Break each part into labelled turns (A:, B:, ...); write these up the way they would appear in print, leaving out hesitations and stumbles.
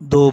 A: 2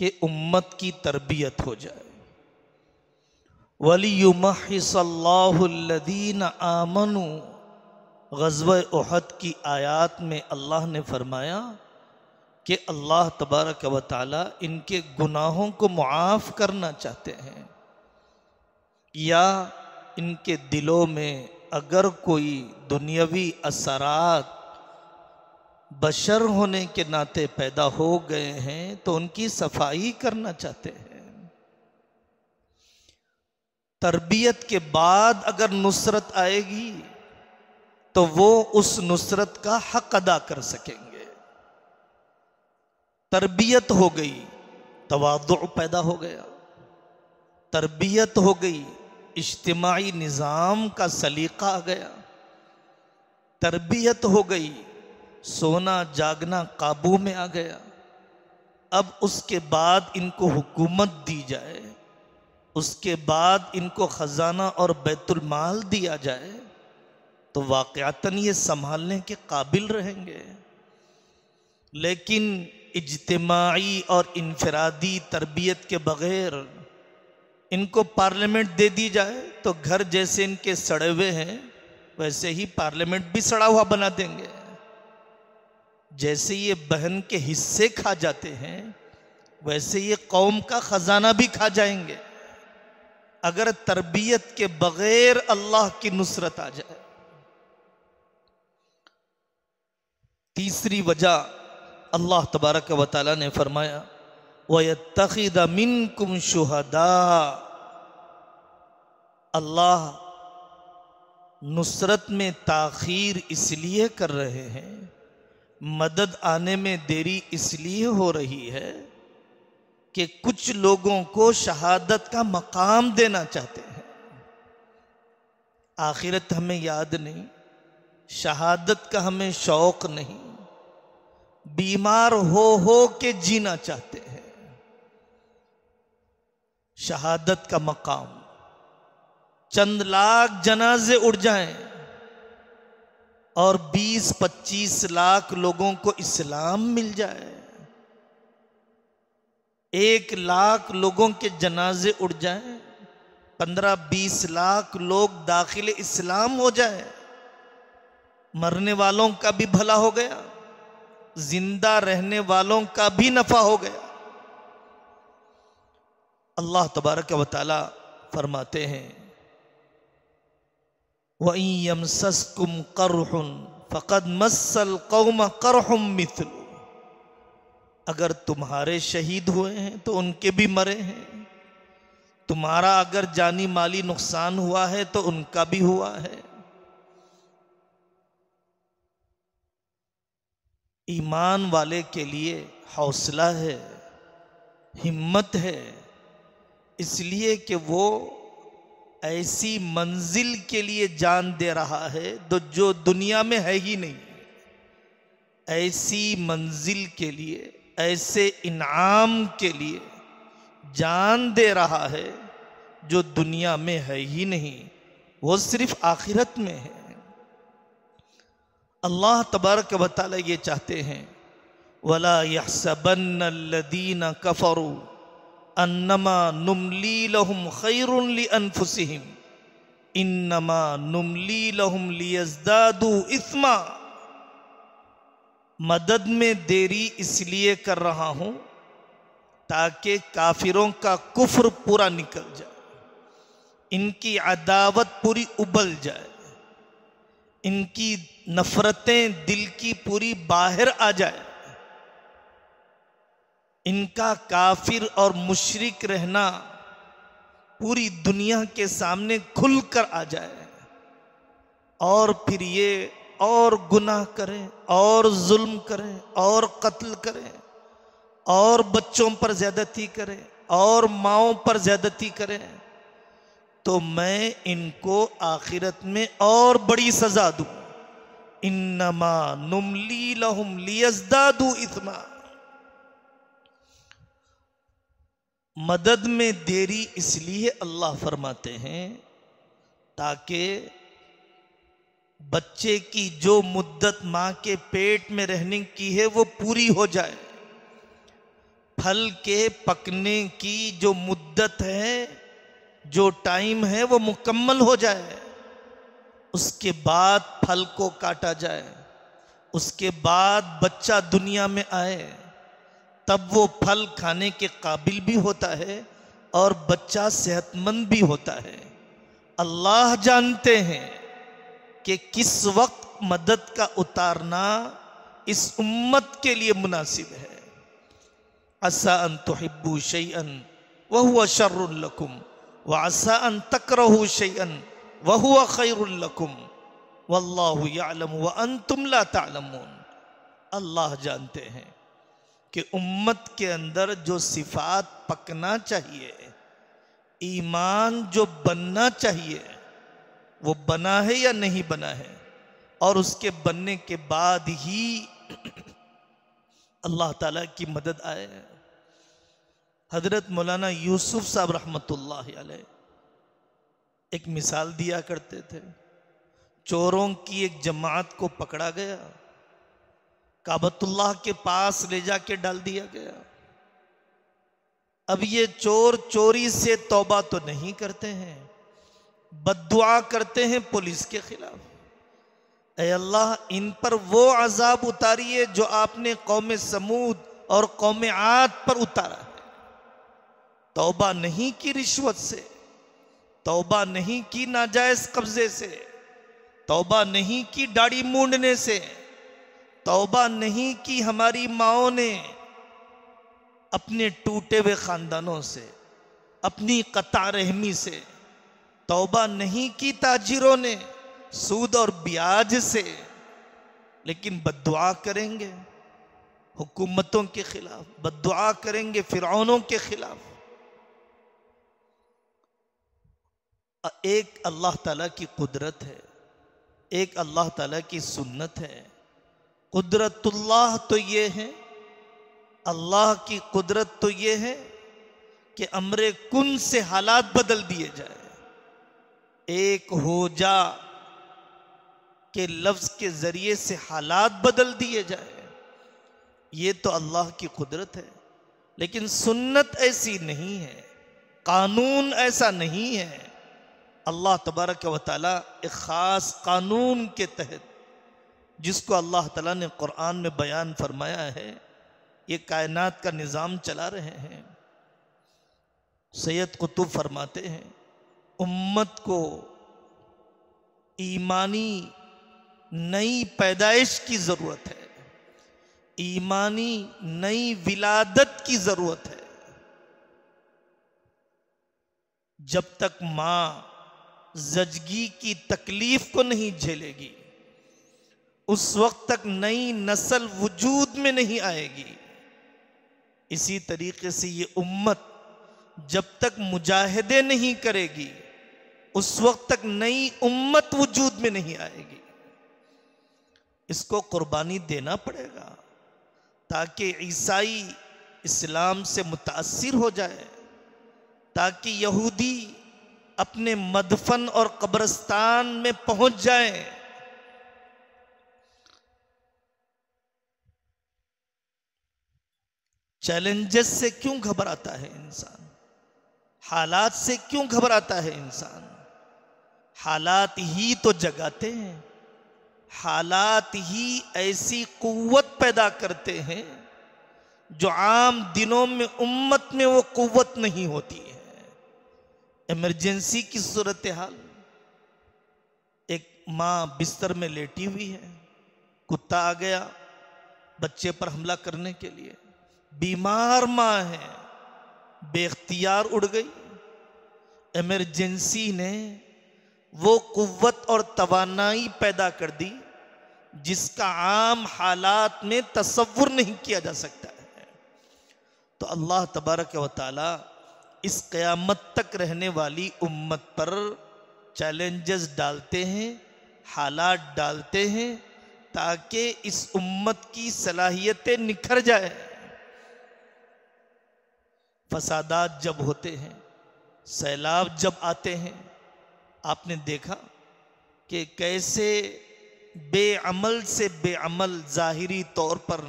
A: कि उम्मत की तरबियत हो जाए। वलियुमहिसल्लाहु अल्लज़ीना आमनू, ग़ज़वा उहद की आयात में अल्लाह ने फरमाया कि अल्लाह तबारक व तआला इनके गुनाहों को मुआफ़ करना चाहते हैं, या इनके दिलों में अगर कोई दुनियावी असरात बशर होने के नाते पैदा हो गए हैं तो उनकी सफाई करना चाहते हैं। तरबियत के बाद अगर नुसरत आएगी तो वो उस नुसरत का हक अदा कर सकेंगे। तरबियत हो गई, तवादु पैदा हो गया। तरबियत हो गई, इज्तिमाई निज़ाम का सलीका आ गया। तरबियत हो गई, सोना जागना काबू में आ गया। अब उसके बाद इनको हुकूमत दी जाए, उसके बाद इनको खजाना और बैतुल माल दिया जाए तो वाक़अतन ये संभालने के काबिल रहेंगे। लेकिन इज्तिमाई और इनफरादी तरबियत के बगैर इनको पार्लियामेंट दे दी जाए तो घर जैसे इनके सड़े हुए हैं वैसे ही पार्लियामेंट भी सड़ा हुआ बना देंगे। जैसे ये बहन के हिस्से खा जाते हैं वैसे ये कौम का खजाना भी खा जाएंगे अगर तरबियत के बगैर अल्लाह की नुसरत आ जाए। तीसरी वजह अल्लाह तबारक व तआला ने फरमाया वयत्तखिद मिनकुम शुहदा, अल्लाह नुसरत में ताखीर इसलिए कर रहे हैं, मदद आने में देरी इसलिए हो रही है कि कुछ लोगों को शहादत का मकाम देना चाहते हैं। आखिरत हमें याद नहीं, शहादत का हमें शौक नहीं, बीमार हो के जीना चाहते हैं। शहादत का मकाम, चंद लाख जनाजे उड़ जाएं और 20-25 लाख लोगों को इस्लाम मिल जाए, 1 लाख लोगों के जनाजे उड़ जाएं, 15-20 लाख लोग दाखिल इस्लाम हो जाए, मरने वालों का भी भला हो गया, जिंदा रहने वालों का भी नफा हो गया। अल्लाह तबारक व तआला फरमाते हैं वइन यमसस्कुम करहुन फकद मस्सल कौम करहुम मिथलु, अगर तुम्हारे शहीद हुए हैं तो उनके भी मरे हैं, तुम्हारा अगर जानी माली नुकसान हुआ है तो उनका भी हुआ है। ईमान वाले के लिए हौसला है, हिम्मत है, इसलिए कि वो ऐसी मंजिल के लिए जान दे रहा है जो दुनिया में है ही नहीं, ऐसी मंजिल के लिए, ऐसे इनाम के लिए जान दे रहा है जो दुनिया में है ही नहीं, वो सिर्फ आखिरत में है। अल्लाह तबारक व तआला ये चाहते हैं वला यहसबन्न अल्लज़ीना कफरू अन्नमा नुमली लहुम खैरुन लिअनफुसिहिम इन्नमा नुमली लहुम लियज़दादू इस्मा, मदद में देरी इसलिए कर रहा हूं ताकि काफिरों का कुफ्र पूरा निकल जाए, इनकी अदावत पूरी उबल जाए, इनकी नफरतें दिल की पूरी बाहर आ जाए, इनका काफिर और मुशरिक रहना पूरी दुनिया के सामने खुलकर आ जाए, और फिर ये और गुनाह करें और जुल्म करें और कत्ल करें और बच्चों पर ज्यादती करें और माओं पर ज्यादती करें, तो मैं इनको आखिरत में और बड़ी सजा दूं। इन्नमा नुमली लहुम लियज़दादू इस्मा, मदद में देरी इसलिए अल्लाह फरमाते हैं ताकि बच्चे की जो मुद्दत मां के पेट में रहने की है वो पूरी हो जाए, फल के पकने की जो मुद्दत है, जो टाइम है, वो मुकम्मल हो जाए, उसके बाद फल को काटा जाए, उसके बाद बच्चा दुनिया में आए, तब वो फल खाने के काबिल भी होता है और बच्चा सेहतमंद भी होता है। अल्लाह जानते हैं कि किस वक्त मदद का उतारना इस उम्मत के लिए मुनासिब है। असा अन तुहिब्बू शैअन व हुवा शर्रुल लकुम व असा अन तकरहू शैअन व हुवा खैरुल लकुम वल्लाहु यअलम व अंतुम ला तअलमून। अल्लाह जानते हैं कि उम्मत के अंदर जो सिफात पकना चाहिए, ईमान जो बनना चाहिए, वो बना है या नहीं बना है, और उसके बनने के बाद ही अल्लाह ताला की मदद आए। हजरत मौलाना यूसुफ साहब रहमतुल्लाह अलैह एक मिसाल दिया करते थे। चोरों की एक जमात को पकड़ा गया, काबतुल्लाह के पास ले जाके डाल दिया गया। अब ये चोर चोरी से तौबा तो नहीं करते हैं, बद्दुआ करते हैं पुलिस के खिलाफ। ऐ अल्लाह, इन पर वो अजाब उतारिए जो आपने कौम समूद और कौम आद पर उतारा है। तौबा नहीं की रिश्वत से, तौबा नहीं की नाजायज कब्जे से, तौबा नहीं की दाढ़ी मूंडने से, तौबा नहीं की हमारी माओं ने अपने टूटे हुए खानदानों से, अपनी कता रहमी से, तौबा नहीं की ताजिरों ने सूद और ब्याज से, लेकिन बद्दुआ करेंगे हुकूमतों के खिलाफ, बद्दुआ करेंगे फिरौनों के खिलाफ। एक अल्लाह ताला की कुदरत है, एक अल्लाह ताला की सुन्नत है। कुदरतुल्लाह तो ये है, अल्लाह की कुदरत तो ये है कि अमरे कुन से हालात बदल दिए जाए। एक हो जा के लफ्ज के जरिए से हालात बदल दिए जाए, ये तो अल्लाह की कुदरत है। लेकिन सुन्नत ऐसी नहीं है, कानून ऐसा नहीं है। अल्लाह तबारक व तआला एक ख़ास कानून के तहत, जिसको अल्लाह ताला ने कुरान में बयान फरमाया है, ये कायनात का निज़ाम चला रहे हैं। सैयद कुतुब फरमाते हैं, उम्मत को ईमानी नई पैदाइश की ज़रूरत है, ईमानी नई विलादत की ज़रूरत है। जब तक माँ ज़चगी की तकलीफ को नहीं झेलेगी, उस वक्त तक नई नस्ल वजूद में नहीं आएगी। इसी तरीके से ये उम्मत जब तक मुजाहिदे नहीं करेगी, उस वक्त तक नई उम्मत वजूद में नहीं आएगी। इसको कुर्बानी देना पड़ेगा ताकि ईसाई इस्लाम से मुतासिर हो जाए, ताकि यहूदी अपने मदफन और कब्रिस्तान में पहुंच जाए। चैलेंजेस से क्यों घबराता है इंसान? हालात से क्यों घबराता है इंसान? हालात ही तो जगाते हैं, हालात ही ऐसी कुव्वत पैदा करते हैं जो आम दिनों में उम्मत में वो कुव्वत नहीं होती है। इमरजेंसी की सूरत हाल, एक माँ बिस्तर में लेटी हुई है, कुत्ता आ गया बच्चे पर हमला करने के लिए, बीमार माँ है, बेख्तियार उड़ गई। इमरजेंसी ने वो कुव्वत और तवानाई पैदा कर दी जिसका आम हालात में तसव्वुर नहीं किया जा सकता है। तो अल्लाह तबारक व तआला इस क़यामत तक रहने वाली उम्मत पर चैलेंजेस डालते हैं, हालात डालते हैं, ताकि इस उम्मत की सलाहियतें निखर जाए। फसादात जब होते हैं, सैलाब जब आते हैं, आपने देखा कि कैसे बेअमल से बेअमल ज़ाहिरी तौर पर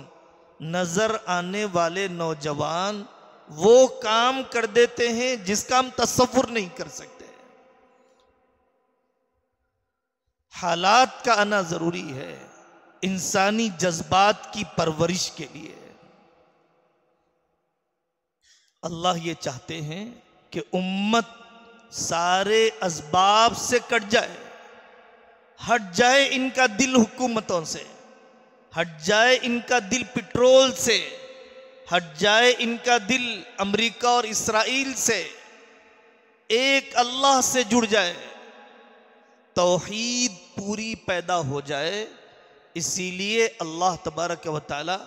A: नजर आने वाले नौजवान वो काम कर देते हैं जिसका हम तसव्वुर नहीं कर सकते। हालात का आना जरूरी है इंसानी जज्बात की परवरिश के लिए। अल्लाह ये चाहते हैं कि उम्मत सारे असबाब से कट जाए, हट जाए इनका दिल हुकूमतों से, हट जाए इनका दिल पेट्रोल से, हट जाए इनका दिल अमेरिका और इस्राइल से, एक अल्लाह से जुड़ जाए, तौहीद पूरी पैदा हो जाए। इसीलिए अल्लाह तबारक व तआला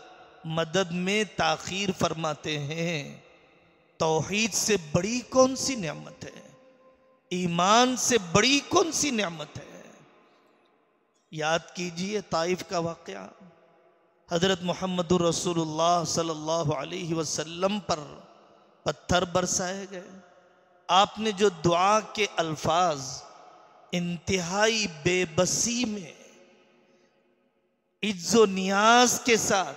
A: मदद में ताखीर फरमाते हैं। तौहीद से बड़ी कौन सी नेमत है, ईमान से बड़ी कौन सी नेमत है। याद कीजिए ताइफ का वाक़या। हजरत मुहम्मदुर रसूलुल्लाह सल्लल्लाहु अलैहि वसल्लम पर पत्थर बरसाए गए। आपने जो दुआ के अल्फाज इंतहाई बेबसी में इज्जो नियाज के साथ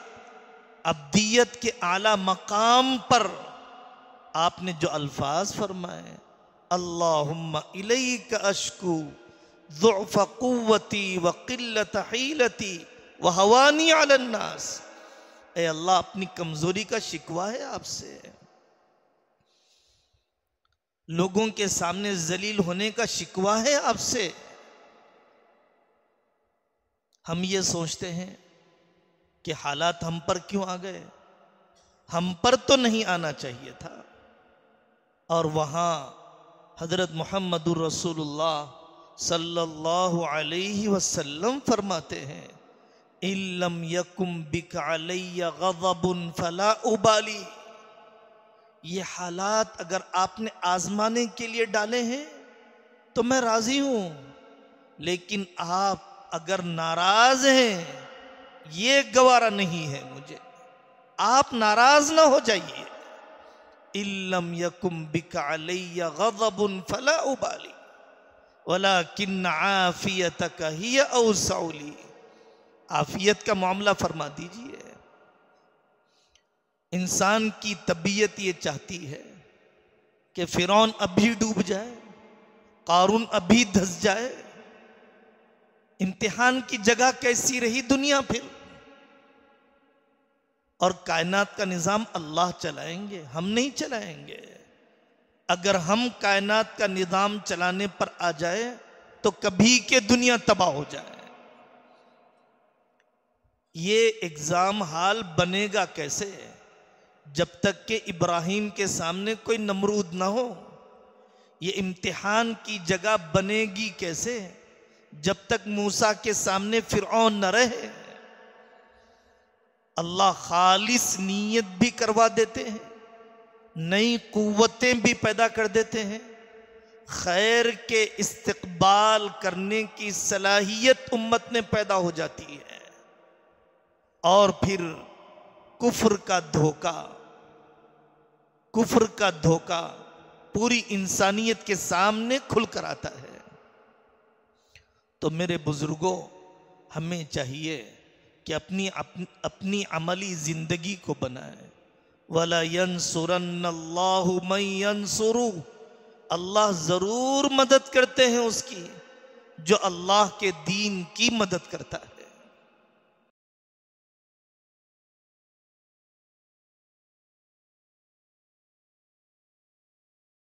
A: अब्दियत के आला मकाम पर आपने जो अल्फाज फरमाए, अल्लाहुम्मा इलैका अश्कू ज़ुअफ़ क़ुव्वती व क़िल्लत हीलती व हवानी अलन नास। ऐ अल्लाह, अपनी कमजोरी का शिकवा है आपसे, लोगों के सामने जलील होने का शिकवा है आपसे। हम ये सोचते हैं कि हालात हम पर क्यों आ गए, हम पर तो नहीं आना चाहिए था। और वहां हजरत मुहम्मदुर रसूलुल्लाह सल्लल्लाहु अलैहि वसल्लम फरमाते हैं, इल्लम यकुम बिका अलैया गज़बुन फला उबाली। ये हालात अगर आपने आजमाने के लिए डाले हैं तो मैं राजी हूं, लेकिन आप अगर नाराज हैं ये गवारा नहीं है मुझे, आप नाराज ना हो जाइए। इल्लम यकुम बिका अलैया गज़बुन फला उबाली वलाकिन आफियतक हिय औसौली। आफियत का मामला फरमा दीजिए। इंसान की तबीयत ये चाहती है कि फिरौन अभी डूब जाए, कारून अभी धंस जाए। इम्तिहान की जगह कैसी रही दुनिया फिर। और कायनात का निजाम अल्लाह चलाएंगे, हम नहीं चलाएंगे। अगर हम कायनात का निजाम चलाने पर आ जाए तो कभी के दुनिया तबाह हो जाए। ये एग्जाम हाल बनेगा कैसे जब तक कि इब्राहिम के सामने कोई नमरूद ना हो। ये इम्तिहान की जगह बनेगी कैसे जब तक मूसा के सामने फिरौन न रहे। अल्लाह खालिस नीयत भी करवा देते हैं, नई कुव्वतें भी पैदा कर देते हैं, खैर के इस्तकबाल करने की सलाहियत उम्मत में पैदा हो जाती है। और फिर कुफ्र का धोखा पूरी इंसानियत के सामने खुल कर आता है। तो मेरे बुजुर्गों, हमें चाहिए कि अपनी अमली जिंदगी को बनाए। वला यंसुरन्नल्लाहु मन यंसुरु, अल्लाह जरूर मदद करते हैं उसकी जो अल्लाह के दीन की मदद करता है।